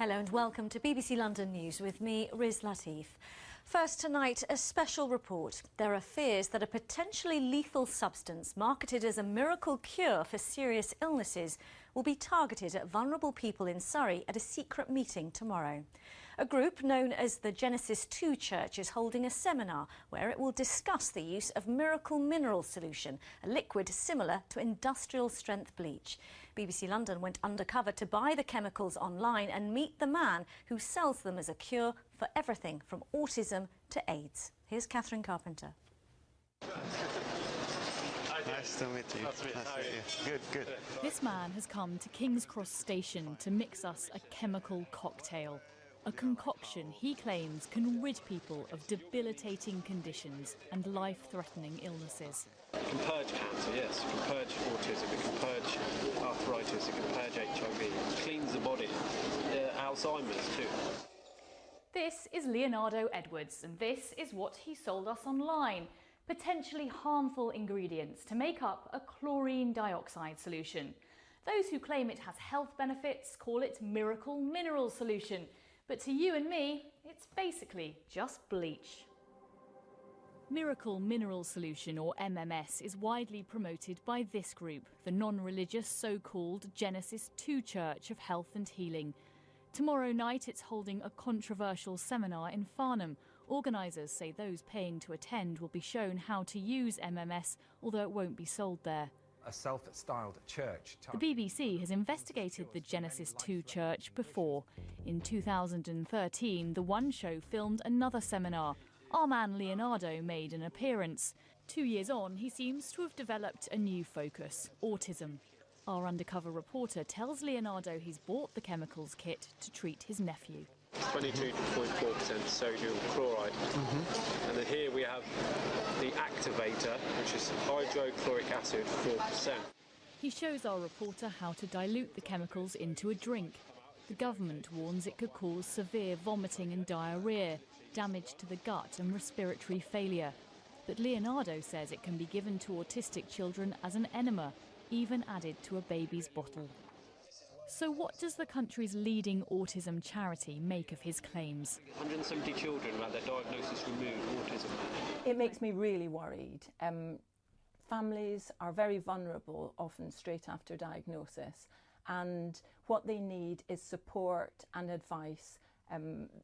Hello and welcome to BBC London News with me, Riz Latif. First tonight, a special report. There are fears that a potentially lethal substance marketed as a miracle cure for serious illnesses will be targeted at vulnerable people in Surrey at a secret meeting tomorrow. A group known as the Genesis 2 Church is holding a seminar where it will discuss the use of miracle mineral solution, a liquid similar to industrial strength bleach. BBC London went undercover to buy the chemicals online and meet the man who sells them as a cure for everything from autism to AIDS. Here's Catherine Carpenter. Nice to meet you. Nice to meet you. Good, good. This man has come to King's Cross Station to mix us a chemical cocktail. A concoction he claims can rid people of debilitating conditions and life-threatening illnesses. It can purge cancer, yes. It can purge autism, it can purge arthritis, it can purge HIV. It cleans the body. Alzheimer's too. This is Leonardo Edwards, and this is what he sold us online. Potentially harmful ingredients to make up a chlorine dioxide solution. Those who claim it has health benefits call it miracle mineral solution. But to you and me, it's basically just bleach. Miracle Mineral Solution, or MMS, is widely promoted by this group, the non-religious so-called Genesis 2 Church of Health and Healing. Tomorrow night it's holding a controversial seminar in Farnham. Organisers say those paying to attend will be shown how to use MMS, although it won't be sold there. A self-styled church. The BBC has investigated the Genesis 2 Church before. In 2013, The One Show filmed another seminar. Our man Leonardo made an appearance. 2 years on, he seems to have developed a new focus: autism. Our undercover reporter tells Leonardo he's bought the chemicals kit to treat his nephew. 22.4% sodium chloride. And then here we have the activator, which is hydrochloric acid, 4%. He shows our reporter how to dilute the chemicals into a drink. The government warns it could cause severe vomiting and diarrhoea, damage to the gut and respiratory failure. But Leonardo says it can be given to autistic children as an enema, even added to a baby's bottle. So what does the country's leading autism charity make of his claims? 170 children have had their diagnosis removed, autism. It makes me really worried. Families are very vulnerable, often straight after diagnosis, and what they need is support and advice.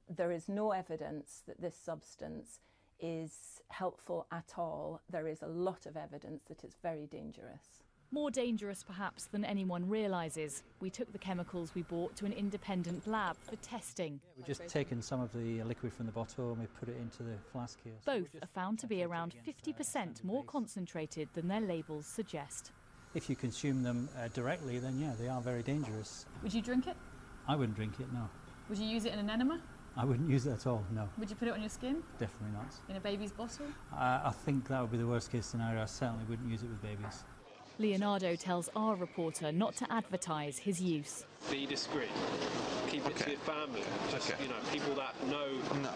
There is no evidence that this substance is helpful at all. There is a lot of evidence that it's very dangerous. More dangerous, perhaps, than anyone realises. We took the chemicals we bought to an independent lab for testing. We've just taken some of the liquid from the bottle and we put it into the flask here. Both are found to be around 50% more concentrated than their labels suggest. If you consume them directly, then yeah, they are very dangerous. Would you drink it? I wouldn't drink it, no. Would you use it in an enema? I wouldn't use it at all, no. Would you put it on your skin? Definitely not. In a baby's bottle? I think that would be the worst case scenario. I certainly wouldn't use it with babies. Leonardo tells our reporter not to advertise his use. Be discreet. Keep it to your family. Just, you know, people that know,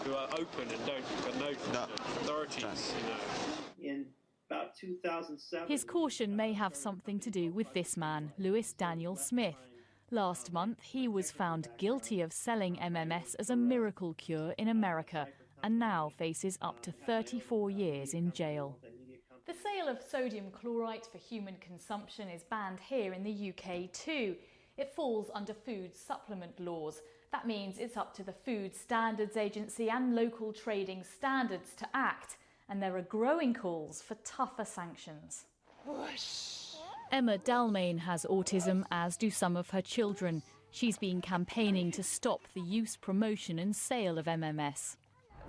who are open and don't, but know authorities, you know. In about 2007... His caution may have something to do with this man, Lewis Daniel Smith. Last month, he was found guilty of selling MMS as a miracle cure in America and now faces up to 34 years in jail. The sale of sodium chloride for human consumption is banned here in the UK too. It falls under food supplement laws. That means it's up to the Food Standards Agency and local trading standards to act, and there are growing calls for tougher sanctions. Whoosh. Emma Dalmain has autism, as do some of her children. She's been campaigning to stop the use, promotion and sale of MMS.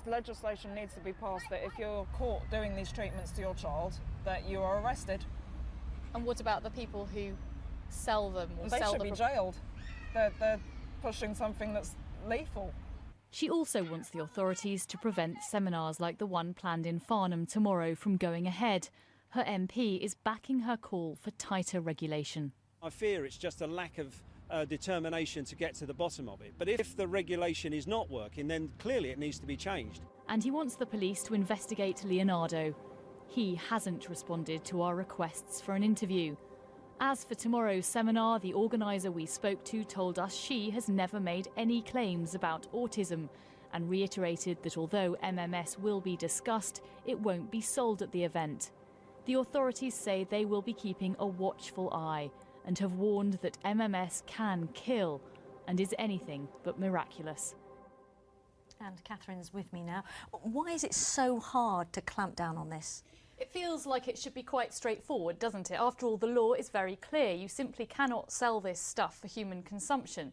Legislation needs to be passed that if you're caught doing these treatments to your child, that you are arrested. And what about the people who sell them? Or they should be jailed. They're pushing something that's lethal. She also wants the authorities to prevent seminars like the one planned in Farnham tomorrow from going ahead. Her MP is backing her call for tighter regulation. I fear it's just a lack of determination to get to the bottom of it. But if the regulation is not working, then clearly it needs to be changed. And he wants the police to investigate Leonardo. He hasn't responded to our requests for an interview. As for tomorrow's seminar, the organiser we spoke to told us she has never made any claims about autism and reiterated that although MMS will be discussed, it won't be sold at the event. The authorities say they will be keeping a watchful eye and have warned that MMS can kill and is anything but miraculous. And Catherine's with me now. Why is it so hard to clamp down on this? It feels like it should be quite straightforward, doesn't it? After all, the law is very clear. You simply cannot sell this stuff for human consumption.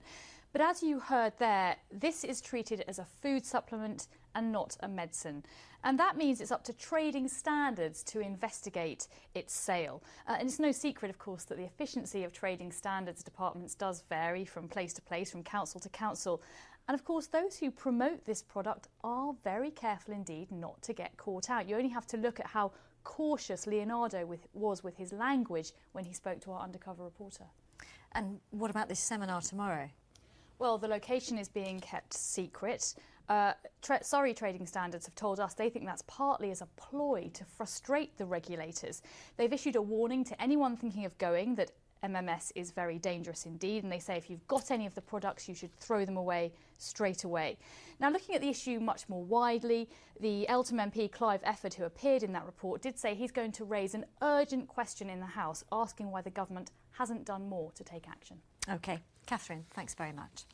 But as you heard there, this is treated as a food supplement and not a medicine. And that means it's up to trading standards to investigate its sale. And it's no secret, of course, that the efficiency of trading standards departments does vary from place to place, from council to council. And of course, those who promote this product are very careful indeed not to get caught out. You only have to look at how cautious Leonardo was with his language when he spoke to our undercover reporter. And what about this seminar tomorrow? Well, the location is being kept secret. Surrey Trading Standards have told us they think that's partly as a ploy to frustrate the regulators. They've issued a warning to anyone thinking of going that MMS is very dangerous indeed, and they say if you've got any of the products, you should throw them away straight away. Now, looking at the issue much more widely, the Eltham MP Clive Efford, who appeared in that report, did say he's going to raise an urgent question in the House, asking why the government hasn't done more to take action. OK. Catherine, thanks very much.